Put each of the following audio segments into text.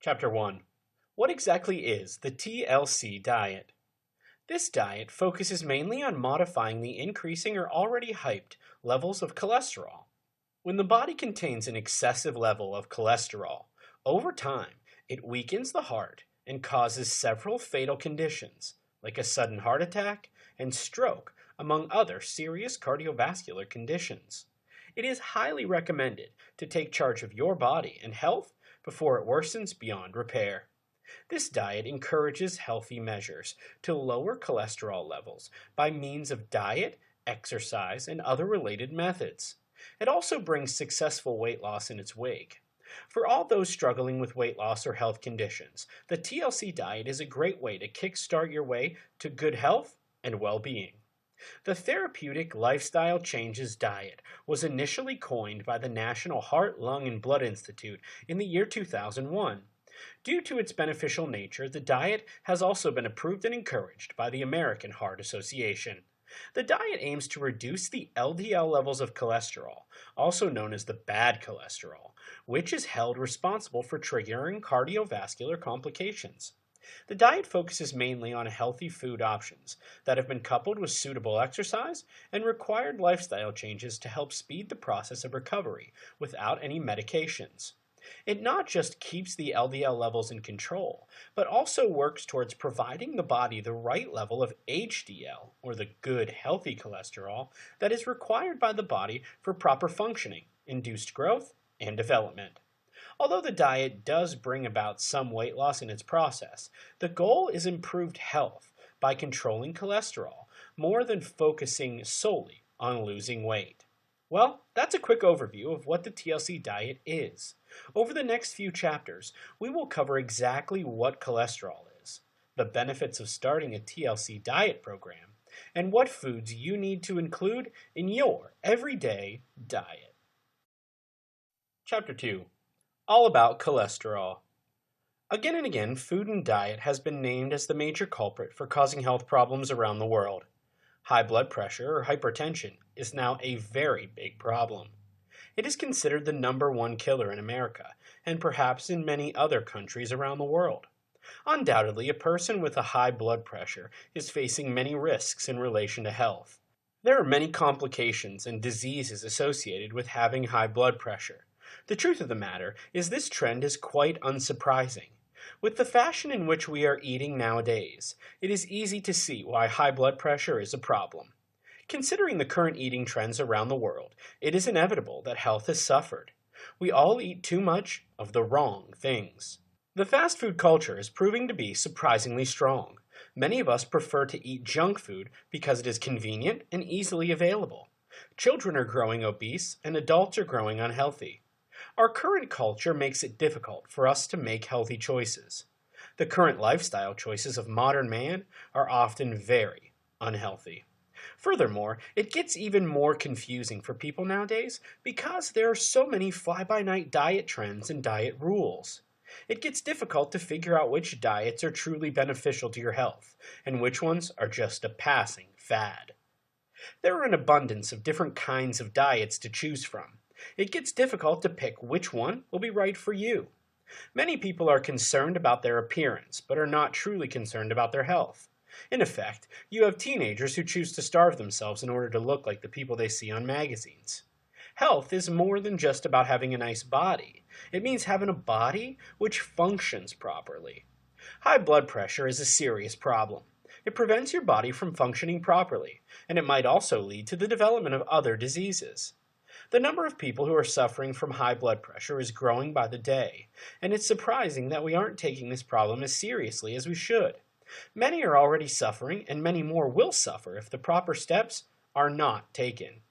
Chapter 1. What exactly is the TLC diet? This diet focuses mainly on modifying the increasing or already hyped levels of cholesterol. When the body contains an excessive level of cholesterol, over time it weakens the heart and causes several fatal conditions, like a sudden heart attack and stroke, among other serious cardiovascular conditions. It is highly recommended to take charge of your body and health before it worsens beyond repair. This diet encourages healthy measures to lower cholesterol levels by means of diet, exercise, and other related methods. It also brings successful weight loss in its wake. For all those struggling with weight loss or health conditions, the TLC diet is a great way to kickstart your way to good health and well being. The Therapeutic Lifestyle Changes Diet was initially coined by the National Heart, Lung, and Blood Institute in the year 2001. Due to its beneficial nature, the diet has also been approved and encouraged by the American Heart Association. The diet aims to reduce the LDL levels of cholesterol, also known as the bad cholesterol, which is held responsible for triggering cardiovascular complications. The diet focuses mainly on healthy food options that have been coupled with suitable exercise and required lifestyle changes to help speed the process of recovery without any medications. It not just keeps the LDL levels in control, but also works towards providing the body the right level of HDL, or the good healthy cholesterol, that is required by the body for proper functioning, induced growth, and development. Although the diet does bring about some weight loss in its process, the goal is improved health by controlling cholesterol more than focusing solely on losing weight. Well, that's a quick overview of what the TLC diet is. Over the next few chapters, we will cover exactly what cholesterol is, the benefits of starting a TLC diet program, and what foods you need to include in your everyday diet. Chapter 2. All about cholesterol. Again and again, food and diet has been named as the major culprit for causing health problems around the world. High blood pressure or hypertension is now a very big problem. It is considered the #1 killer in America, and perhaps in many other countries around the world. Undoubtedly, a person with a high blood pressure is facing many risks in relation to health. There are many complications and diseases associated with having high blood pressure. The truth of the matter is this trend is quite unsurprising. With the fashion in which we are eating nowadays, it is easy to see why high blood pressure is a problem. Considering the current eating trends around the world, it is inevitable that health has suffered. We all eat too much of the wrong things. The fast food culture is proving to be surprisingly strong. Many of us prefer to eat junk food because it is convenient and easily available. Children are growing obese and adults are growing unhealthy. Our current culture makes it difficult for us to make healthy choices. The current lifestyle choices of modern man are often very unhealthy. Furthermore, it gets even more confusing for people nowadays because there are so many fly-by-night diet trends and diet rules. It gets difficult to figure out which diets are truly beneficial to your health and which ones are just a passing fad. There are an abundance of different kinds of diets to choose from. It gets difficult to pick which one will be right for you. Many people are concerned about their appearance, but are not truly concerned about their health. In effect, you have teenagers who choose to starve themselves in order to look like the people they see on magazines. Health is more than just about having a nice body. It means having a body which functions properly. High blood pressure is a serious problem. It prevents your body from functioning properly, and it might also lead to the development of other diseases. The number of people who are suffering from high blood pressure is growing by the day, and it's surprising that we aren't taking this problem as seriously as we should. Many are already suffering, and many more will suffer if the proper steps are not taken.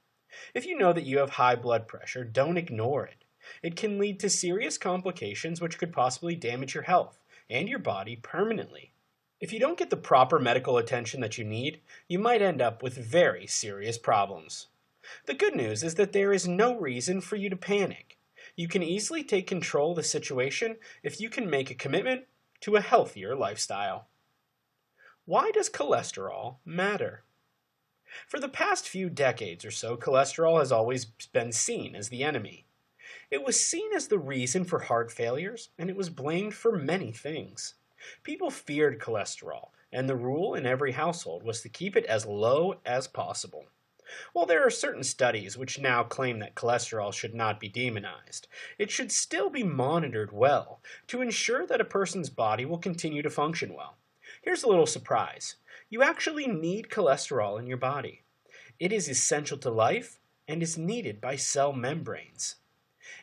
If you know that you have high blood pressure, don't ignore it. It can lead to serious complications which could possibly damage your health and your body permanently. If you don't get the proper medical attention that you need, you might end up with very serious problems. The good news is that there is no reason for you to panic. You can easily take control of the situation if you can make a commitment to a healthier lifestyle. Why does cholesterol matter? For the past few decades or so, cholesterol has always been seen as the enemy. It was seen as the reason for heart failures, and it was blamed for many things. People feared cholesterol, and the rule in every household was to keep it as low as possible. While there are certain studies which now claim that cholesterol should not be demonized, it should still be monitored well to ensure that a person's body will continue to function well. Here's a little surprise. You actually need cholesterol in your body. It is essential to life and is needed by cell membranes.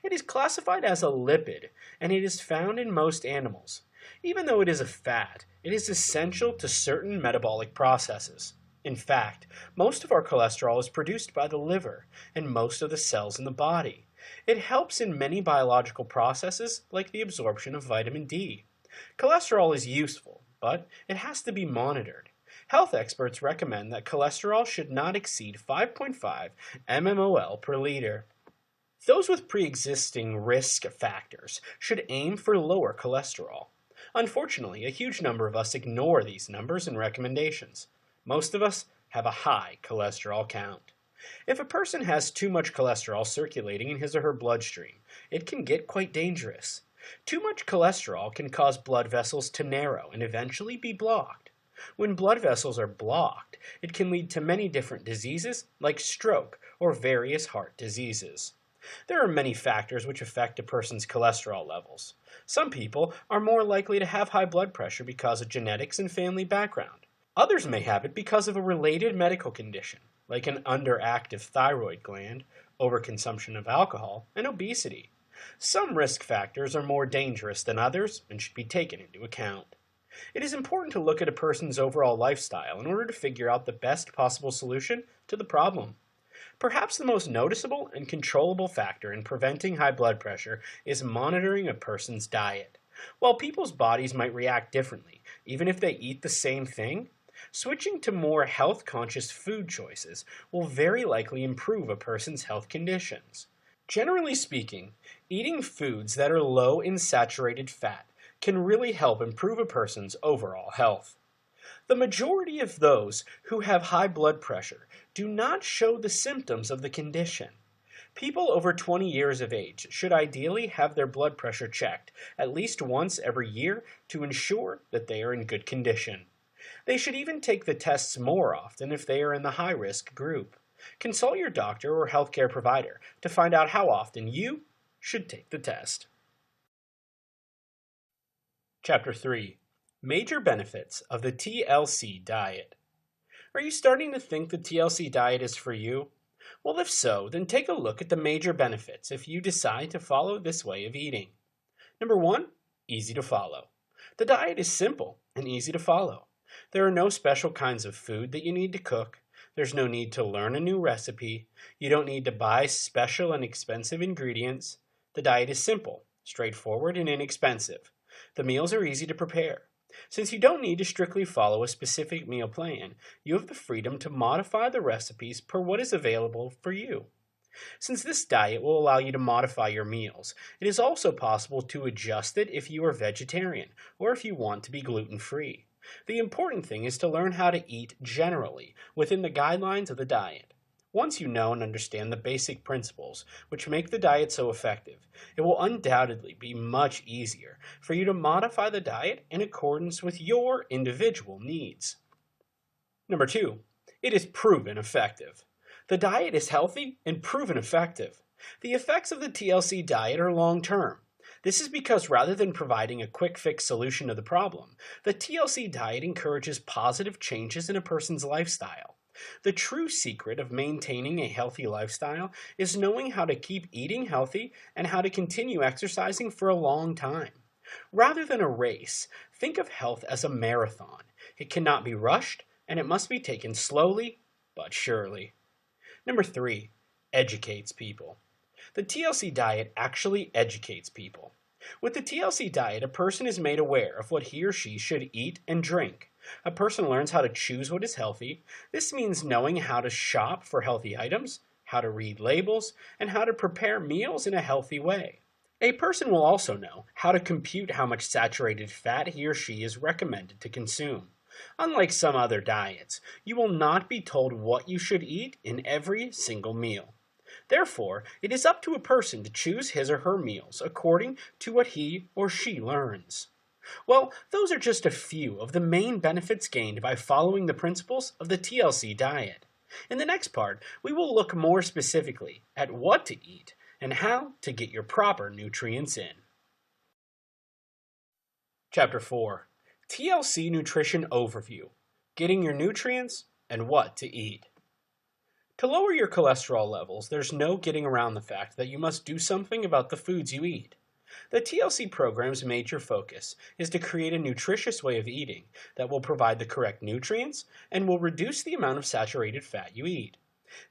It is classified as a lipid, and it is found in most animals. Even though it is a fat, it is essential to certain metabolic processes. In fact, most of our cholesterol is produced by the liver and most of the cells in the body. It helps in many biological processes like the absorption of vitamin D. Cholesterol is useful, but it has to be monitored. Health experts recommend that cholesterol should not exceed 5.5 mmol per liter. Those with pre-existing risk factors should aim for lower cholesterol. Unfortunately, a huge number of us ignore these numbers and recommendations. Most of us have a high cholesterol count. If a person has too much cholesterol circulating in his or her bloodstream, it can get quite dangerous. Too much cholesterol can cause blood vessels to narrow and eventually be blocked. When blood vessels are blocked, it can lead to many different diseases like stroke or various heart diseases. There are many factors which affect a person's cholesterol levels. Some people are more likely to have high blood pressure because of genetics and family background. Others may have it because of a related medical condition, like an underactive thyroid gland, overconsumption of alcohol, and obesity. Some risk factors are more dangerous than others and should be taken into account. It is important to look at a person's overall lifestyle in order to figure out the best possible solution to the problem. Perhaps the most noticeable and controllable factor in preventing high blood pressure is monitoring a person's diet. While people's bodies might react differently, even if they eat the same thing, switching to more health-conscious food choices will very likely improve a person's health conditions. Generally speaking, eating foods that are low in saturated fat can really help improve a person's overall health. The majority of those who have high blood pressure do not show the symptoms of the condition. People over 20 years of age should ideally have their blood pressure checked at least once every year to ensure that they are in good condition. They should even take the tests more often if they are in the high-risk group. Consult your doctor or healthcare provider to find out how often you should take the test. Chapter 3. Major benefits of the TLC diet. Are you starting to think the TLC diet is for you? Well, if so, then take a look at the major benefits if you decide to follow this way of eating. Number 1, easy to follow. The diet is simple and easy to follow. There are no special kinds of food that you need to cook. There's no need to learn a new recipe. You don't need to buy special and expensive ingredients. The diet is simple, straightforward, and inexpensive. The meals are easy to prepare. Since you don't need to strictly follow a specific meal plan, you have the freedom to modify the recipes per what is available for you. Since this diet will allow you to modify your meals, it is also possible to adjust it if you are vegetarian or if you want to be gluten-free. The important thing is to learn how to eat generally within the guidelines of the diet. Once you know and understand the basic principles which make the diet so effective, it will undoubtedly be much easier for you to modify the diet in accordance with your individual needs. Number 2, it is proven effective. The diet is healthy and proven effective. The effects of the TLC diet are long-term. This is because rather than providing a quick fix solution to the problem, the TLC diet encourages positive changes in a person's lifestyle. The true secret of maintaining a healthy lifestyle is knowing how to keep eating healthy and how to continue exercising for a long time. Rather than a race, think of health as a marathon. It cannot be rushed, and it must be taken slowly but surely. Number 3, educates people. The TLC diet actually educates people. With the TLC diet, a person is made aware of what he or she should eat and drink. A person learns how to choose what is healthy. This means knowing how to shop for healthy items, how to read labels, and how to prepare meals in a healthy way. A person will also know how to compute how much saturated fat he or she is recommended to consume. Unlike some other diets, you will not be told what you should eat in every single meal. Therefore, it is up to a person to choose his or her meals according to what he or she learns. Well, those are just a few of the main benefits gained by following the principles of the TLC diet. In the next part, we will look more specifically at what to eat and how to get your proper nutrients in. Chapter 4: TLC Nutrition Overview: Getting Your Nutrients and What to Eat. To lower your cholesterol levels, there's no getting around the fact that you must do something about the foods you eat. The TLC program's major focus is to create a nutritious way of eating that will provide the correct nutrients and will reduce the amount of saturated fat you eat.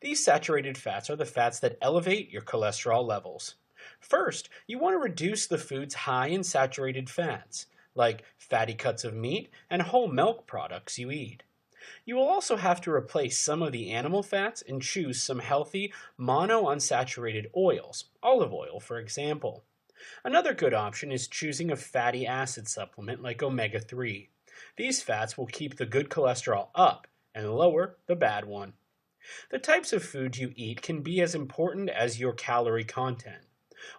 These saturated fats are the fats that elevate your cholesterol levels. First, you want to reduce the foods high in saturated fats, like fatty cuts of meat and whole milk products you eat. You will also have to replace some of the animal fats and choose some healthy monounsaturated oils, olive oil for example. Another good option is choosing a fatty acid supplement like omega-3. These fats will keep the good cholesterol up and lower the bad one. The types of food you eat can be as important as your calorie content.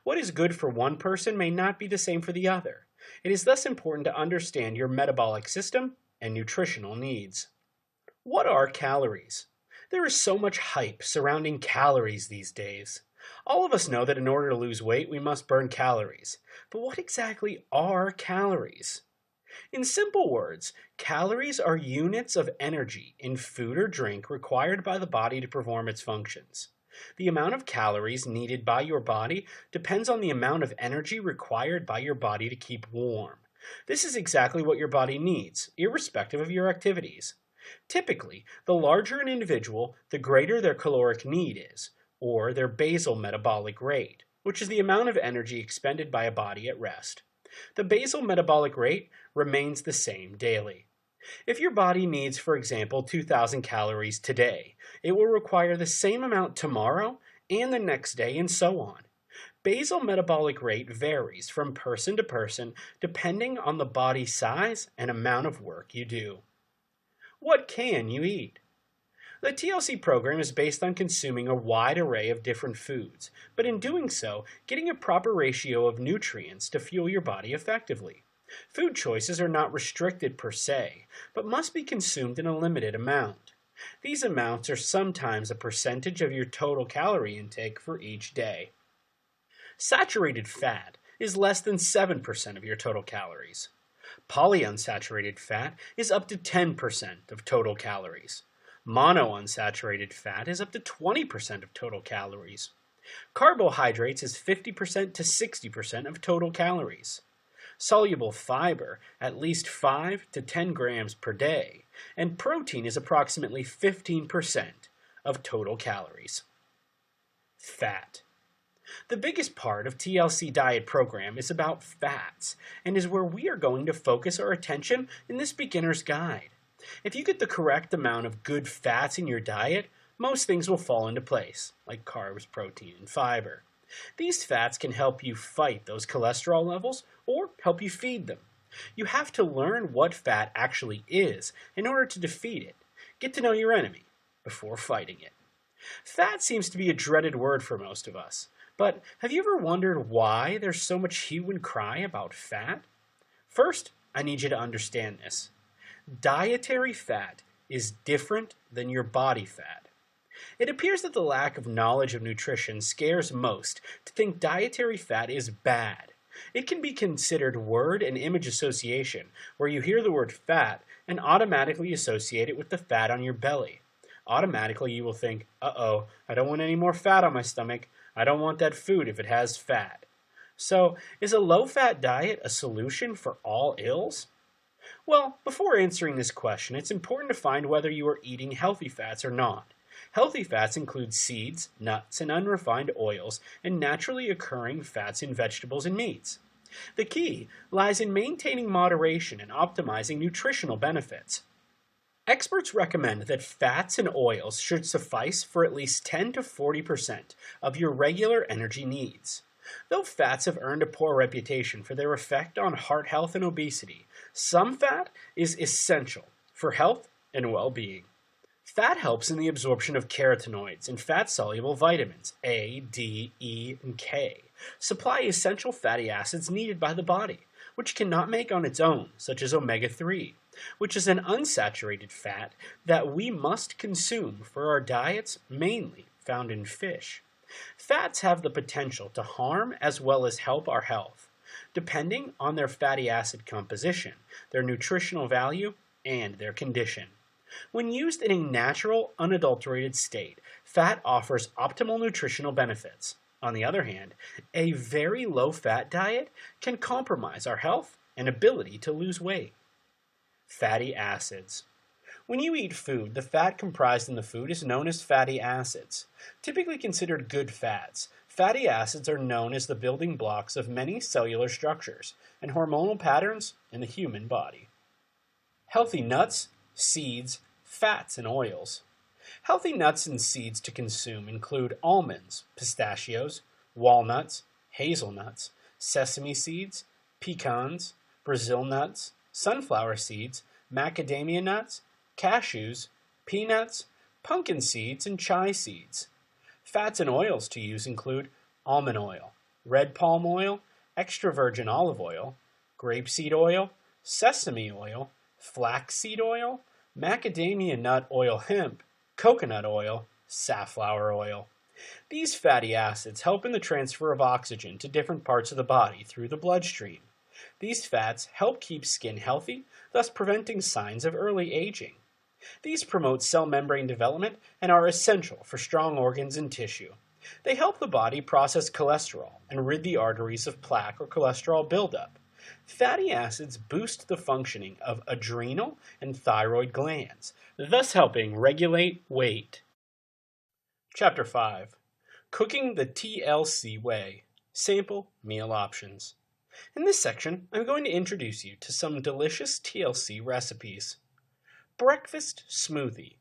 What is good for one person may not be the same for the other. It is thus important to understand your metabolic system and nutritional needs. What are calories? There is so much hype surrounding calories these days. All of us know that in order to lose weight, we must burn calories. But what exactly are calories? In simple words, calories are units of energy in food or drink required by the body to perform its functions. The amount of calories needed by your body depends on the amount of energy required by your body to keep warm. This is exactly what your body needs, irrespective of your activities. Typically, the larger an individual, the greater their caloric need is, or their basal metabolic rate, which is the amount of energy expended by a body at rest. The basal metabolic rate remains the same daily. If your body needs, for example, 2,000 calories today, it will require the same amount tomorrow and the next day and so on. Basal metabolic rate varies from person to person depending on the body size and amount of work you do. What can you eat? The TLC program is based on consuming a wide array of different foods, but in doing so, getting a proper ratio of nutrients to fuel your body effectively. Food choices are not restricted per se, but must be consumed in a limited amount. These amounts are sometimes a percentage of your total calorie intake for each day. Saturated fat is less than 7% of your total calories. Polyunsaturated fat is up to 10% of total calories. Monounsaturated fat is up to 20% of total calories. Carbohydrates is 50% to 60% of total calories. Soluble fiber, at least 5 to 10 grams per day, and protein is approximately 15% of total calories. Fat. The biggest part of TLC diet program is about fats, and is where we are going to focus our attention in this beginner's guide. If you get the correct amount of good fats in your diet, most things will fall into place, like carbs, protein, and fiber. These fats can help you fight those cholesterol levels or help you feed them. You have to learn what fat actually is in order to defeat it. Get to know your enemy before fighting it. Fat seems to be a dreaded word for most of us, but have you ever wondered why there's so much hue and cry about fat? First, I need you to understand this. Dietary fat is different than your body fat. It appears that the lack of knowledge of nutrition scares most to think dietary fat is bad. It can be considered word and image association, where you hear the word fat and automatically associate it with the fat on your belly. Automatically you will think, uh-oh, I don't want any more fat on my stomach. I don't want that food if it has fat. So, is a low-fat diet a solution for all ills? Well, before answering this question, it's important to find whether you are eating healthy fats or not. Healthy fats include seeds, nuts, and unrefined oils, and naturally occurring fats in vegetables and meats. The key lies in maintaining moderation and optimizing nutritional benefits. Experts recommend that fats and oils should suffice for at least 10 to 40% of your regular energy needs. Though fats have earned a poor reputation for their effect on heart health and obesity, some fat is essential for health and well-being. Fat helps in the absorption of carotenoids and fat-soluble vitamins A, D, E, and K, supply essential fatty acids needed by the body, which cannot make on its own, such as omega-3, which is an unsaturated fat that we must consume for our diets, mainly found in fish. Fats have the potential to harm as well as help our health, depending on their fatty acid composition, their nutritional value, and their condition. When used in a natural, unadulterated state, fat offers optimal nutritional benefits. On the other hand, a very low-fat diet can compromise our health and ability to lose weight. Fatty acids. When you eat food, the fat comprised in the food is known as fatty acids. Typically considered good fats, fatty acids are known as the building blocks of many cellular structures and hormonal patterns in the human body. Healthy nuts, seeds, fats, and oils. Healthy nuts and seeds to consume include almonds, pistachios, walnuts, hazelnuts, sesame seeds, pecans, Brazil nuts, sunflower seeds, macadamia nuts, cashews, peanuts, pumpkin seeds, and chia seeds. Fats and oils to use include almond oil, red palm oil, extra virgin olive oil, grapeseed oil, sesame oil, flaxseed oil, macadamia nut oil hemp, coconut oil, safflower oil. These fatty acids help in the transfer of oxygen to different parts of the body through the bloodstream. These fats help keep skin healthy, thus preventing signs of early aging. These promote cell membrane development and are essential for strong organs and tissue. They help the body process cholesterol and rid the arteries of plaque or cholesterol buildup. Fatty acids boost the functioning of adrenal and thyroid glands, thus helping regulate weight. Chapter 5. Cooking the TLC Way. Sample meal options. In this section, I'm going to introduce you to some delicious TLC recipes. Breakfast smoothie.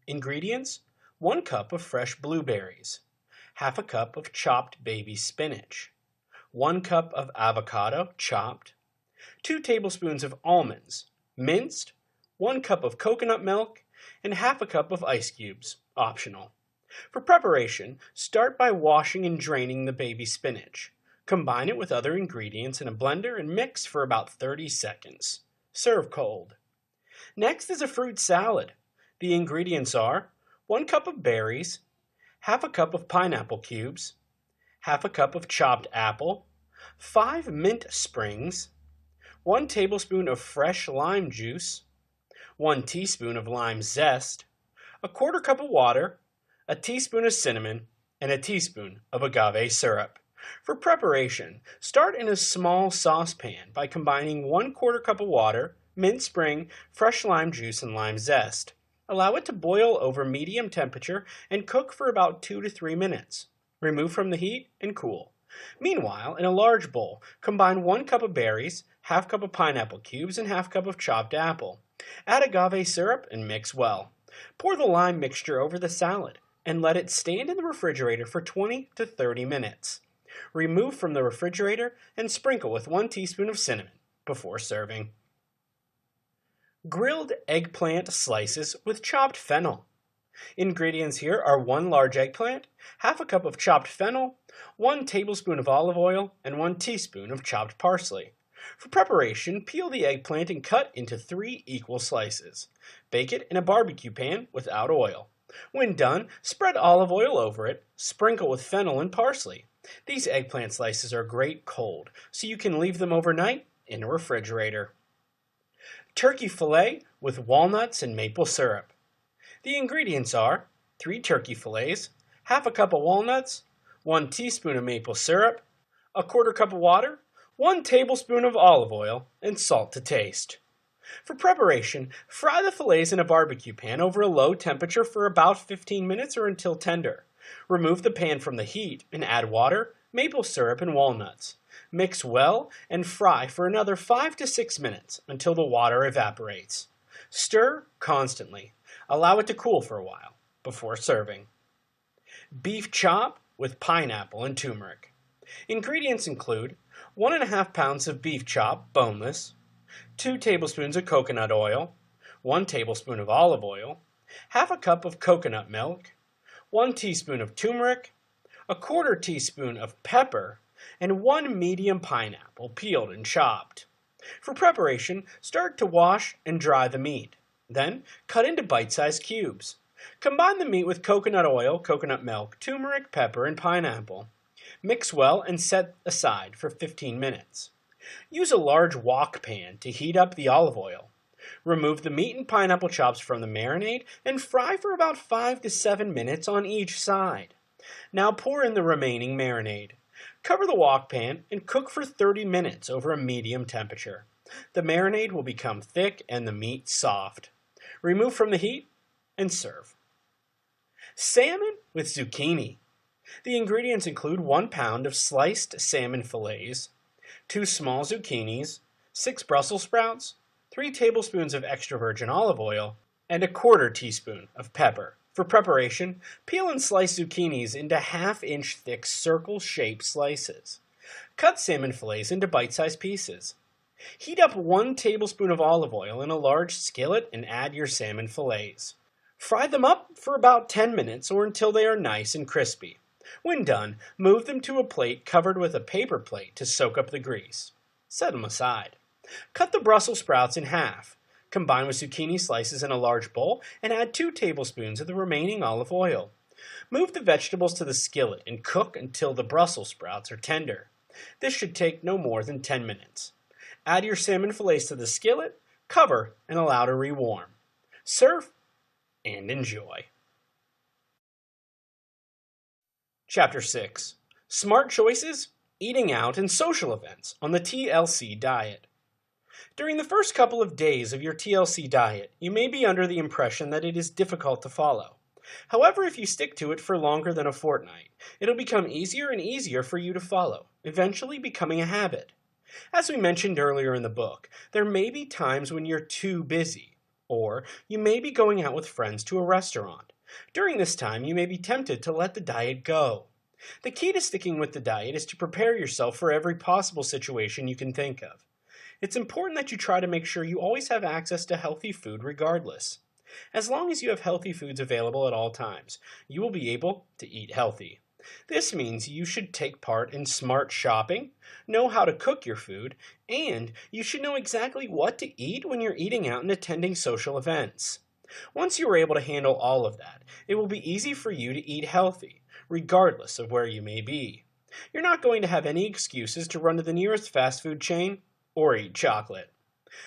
Ingredients: 1 cup of fresh blueberries, half a cup of chopped baby spinach, 1 cup of avocado chopped, 2 tablespoons of almonds, minced, 1 cup of coconut milk, and half a cup of ice cubes, optional. For preparation, start by washing and draining the baby spinach. Combine it with other ingredients in a blender and mix for about 30 seconds. Serve cold. Next is a fruit salad. The ingredients are 1 cup of berries, half a cup of pineapple cubes, half a cup of chopped apple, 5 mint sprigs, 1 tablespoon of fresh lime juice, 1 teaspoon of lime zest, a quarter cup of water, a teaspoon of cinnamon, and a teaspoon of agave syrup. For preparation, start in a small saucepan by combining 1/4 cup of water, mint spring, fresh lime juice, and lime zest. Allow it to boil over medium temperature and cook for about 2 to 3 minutes. Remove from the heat and cool. Meanwhile, in a large bowl, combine 1 cup of berries, half cup of pineapple cubes, and half cup of chopped apple. Add agave syrup and mix well. Pour the lime mixture over the salad and let it stand in the refrigerator for 20 to 30 minutes. Remove from the refrigerator and sprinkle with 1 teaspoon of cinnamon before serving. Grilled eggplant slices with chopped fennel. Ingredients here are 1 large eggplant, half a cup of chopped fennel, 1 tablespoon of olive oil, and 1 teaspoon of chopped parsley. For preparation, peel the eggplant and cut into 3 equal slices. Bake it in a barbecue pan without oil. When done, spread olive oil over it, sprinkle with fennel and parsley. These eggplant slices are great cold, so you can leave them overnight in a refrigerator. Turkey fillet with walnuts and maple syrup. The ingredients are 3 turkey fillets, half a cup of walnuts, 1 teaspoon of maple syrup, a quarter cup of water, 1 tablespoon of olive oil, and salt to taste. For preparation, fry the fillets in a barbecue pan over a low temperature for about 15 minutes or until tender. Remove the pan from the heat and add water, maple syrup, and walnuts. Mix well and fry for another 5 to 6 minutes until the water evaporates. Stir constantly. Allow it to cool for a while before serving. Beef chop with pineapple and turmeric. Ingredients include 1½ pounds of beef chop, boneless, 2 tablespoons of coconut oil, 1 tablespoon of olive oil, half a cup of coconut milk, 1 teaspoon of turmeric, a quarter teaspoon of pepper, and 1 medium pineapple peeled and chopped. For preparation, start to wash and dry the meat. Then, cut into bite-sized cubes. Combine the meat with coconut oil, coconut milk, turmeric, pepper, and pineapple. Mix well and set aside for 15 minutes. Use a large wok pan to heat up the olive oil. Remove the meat and pineapple chops from the marinade and fry for about 5 to 7 minutes on each side. Now pour in the remaining marinade. Cover the wok pan and cook for 30 minutes over a medium temperature. The marinade will become thick and the meat soft. Remove from the heat and serve. Salmon with zucchini. The ingredients include 1 pound of sliced salmon fillets, 2 small zucchinis, 6 Brussels sprouts, 3 tablespoons of extra virgin olive oil, and a quarter teaspoon of pepper. For preparation, peel and slice zucchinis into 1/2 inch thick circle-shaped slices. Cut salmon fillets into bite-sized pieces. Heat up 1 tablespoon of olive oil in a large skillet and add your salmon fillets. Fry them up for about 10 minutes or until they are nice and crispy. When done, move them to a plate covered with a paper plate to soak up the grease. Set them aside. Cut the Brussels sprouts in half. Combine with zucchini slices in a large bowl and add 2 tablespoons of the remaining olive oil. Move the vegetables to the skillet and cook until the Brussels sprouts are tender. This should take no more than 10 minutes. Add your salmon fillets to the skillet, cover, and allow to rewarm. Serve and enjoy. Chapter 6. Smart Choices, Eating Out, and Social Events on the TLC Diet. During the first couple of days of your TLC diet, you may be under the impression that it is difficult to follow. However, if you stick to it for longer than a fortnight, it'll become easier and easier for you to follow, eventually becoming a habit. As we mentioned earlier in the book, there may be times when you're too busy, or you may be going out with friends to a restaurant. During this time, you may be tempted to let the diet go. The key to sticking with the diet is to prepare yourself for every possible situation you can think of. It's important that you try to make sure you always have access to healthy food regardless. As long as you have healthy foods available at all times, you will be able to eat healthy. This means you should take part in smart shopping, know how to cook your food, and you should know exactly what to eat when you're eating out and attending social events. Once you are able to handle all of that, it will be easy for you to eat healthy, regardless of where you may be. You're not going to have any excuses to run to the nearest fast food chain or eat chocolate.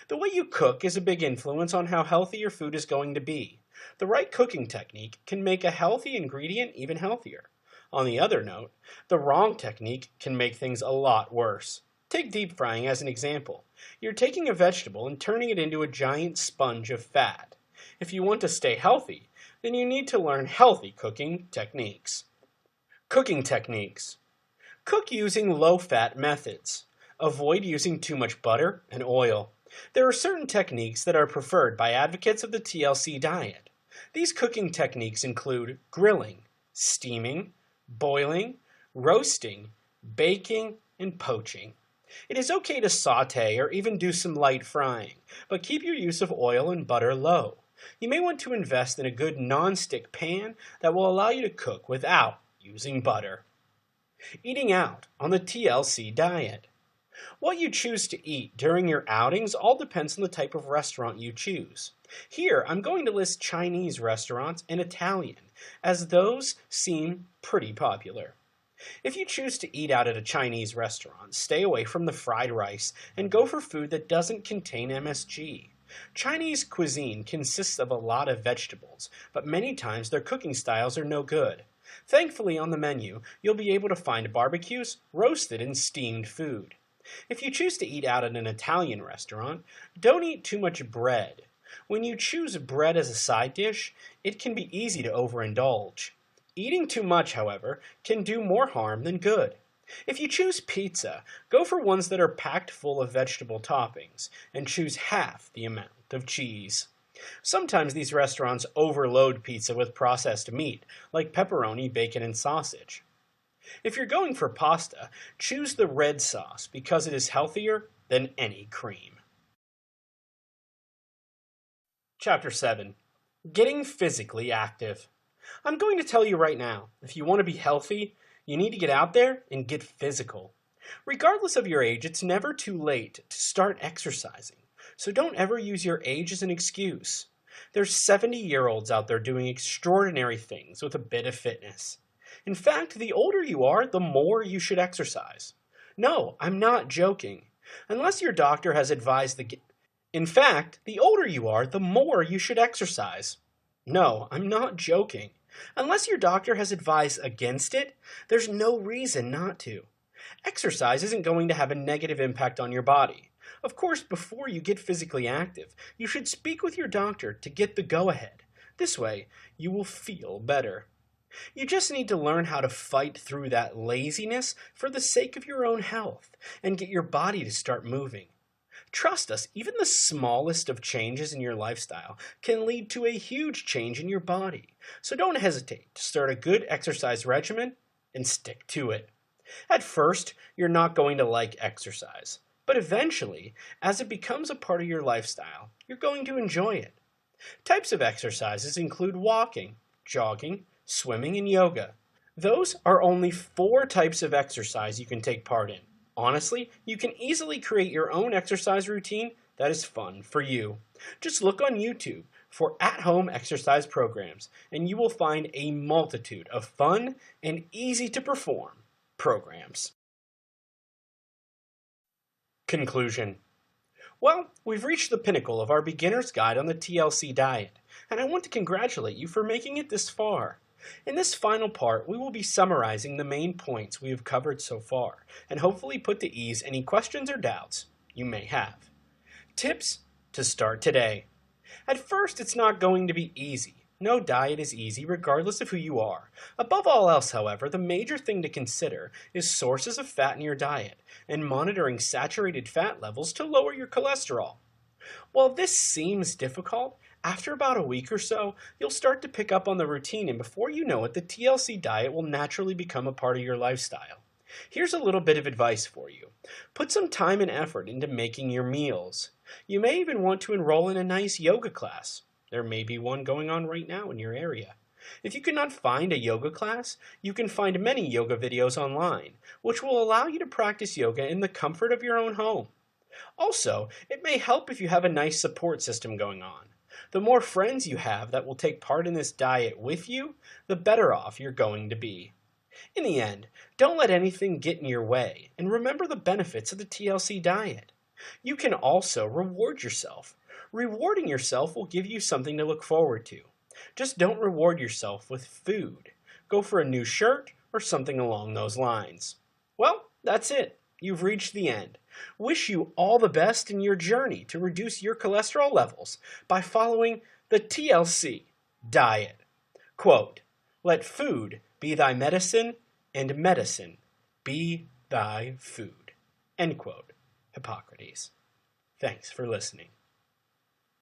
The way you cook is a big influence on how healthy your food is going to be. The right cooking technique can make a healthy ingredient even healthier. On the other note, the wrong technique can make things a lot worse. Take deep frying as an example. You're taking a vegetable and turning it into a giant sponge of fat. If you want to stay healthy, then you need to learn healthy cooking techniques. Cooking techniques. Cook using low-fat methods. Avoid using too much butter and oil. There are certain techniques that are preferred by advocates of the TLC diet. These cooking techniques include grilling, steaming, boiling, roasting, baking, and poaching. It is okay to saute or even do some light frying, but keep your use of oil and butter low. You may want to invest in a good non-stick pan that will allow you to cook without using butter. Eating out on the TLC diet. What you choose to eat during your outings all depends on the type of restaurant you choose. Here, I'm going to list Chinese restaurants and Italian, as those seem pretty popular. If you choose to eat out at a Chinese restaurant, stay away from the fried rice and go for food that doesn't contain MSG. Chinese cuisine consists of a lot of vegetables, but many times their cooking styles are no good. Thankfully, on the menu, you'll be able to find barbecues, roasted, and steamed food. If you choose to eat out at an Italian restaurant, don't eat too much bread. When you choose bread as a side dish, it can be easy to overindulge. Eating too much, however, can do more harm than good. If you choose pizza, go for ones that are packed full of vegetable toppings, and choose half the amount of cheese. Sometimes these restaurants overload pizza with processed meat, like pepperoni, bacon, and sausage. If you're going for pasta, choose the red sauce because it is healthier than any cream. Chapter 7. Getting physically active. I'm going to tell you right now, if you want to be healthy, you need to get out there and get physical. Regardless of your age, it's never too late to start exercising. So don't ever use your age as an excuse. There's 70-year-olds out there doing extraordinary things with a bit of fitness. In fact, the older you are, the more you should exercise. No, I'm not joking. Unless your doctor has advised In fact, the older you are, the more you should exercise. No, I'm not joking. Unless your doctor has advised against it, there's no reason not to. Exercise isn't going to have a negative impact on your body. Of course, before you get physically active, you should speak with your doctor to get the go-ahead. This way, you will feel better. You just need to learn how to fight through that laziness for the sake of your own health and get your body to start moving. Trust us, even the smallest of changes in your lifestyle can lead to a huge change in your body. So don't hesitate to start a good exercise regimen and stick to it. At first, you're not going to like exercise, but eventually, as it becomes a part of your lifestyle, you're going to enjoy it. Types of exercises include walking, jogging, swimming, and yoga. Those are only 4 types of exercise you can take part in. Honestly, you can easily create your own exercise routine that is fun for you. Just look on YouTube for at-home exercise programs, and you will find a multitude of fun and easy-to-perform programs. Conclusion. Well, we've reached the pinnacle of our beginner's guide on the TLC diet, and I want to congratulate you for making it this far. In this final part, we will be summarizing the main points we have covered so far, and hopefully put to ease any questions or doubts you may have. Tips to start today. At first, it's not going to be easy. No diet is easy regardless of who you are. Above all else, however, the major thing to consider is sources of fat in your diet and monitoring saturated fat levels to lower your cholesterol. While this seems difficult, after about a week or so, you'll start to pick up on the routine, and before you know it, the TLC diet will naturally become a part of your lifestyle. Here's a little bit of advice for you. Put some time and effort into making your meals. You may even want to enroll in a nice yoga class. There may be one going on right now in your area. If you cannot find a yoga class, you can find many yoga videos online, which will allow you to practice yoga in the comfort of your own home. Also, it may help if you have a nice support system going on. The more friends you have that will take part in this diet with you, the better off you're going to be. In the end, don't let anything get in your way, and remember the benefits of the TLC diet. You can also reward yourself. Rewarding yourself will give you something to look forward to. Just don't reward yourself with food. Go for a new shirt or something along those lines. Well, that's it. You've reached the end. Wish you all the best in your journey to reduce your cholesterol levels by following the TLC diet. Quote, "Let food be thy medicine, and medicine be thy food." End quote. Hippocrates. Thanks for listening.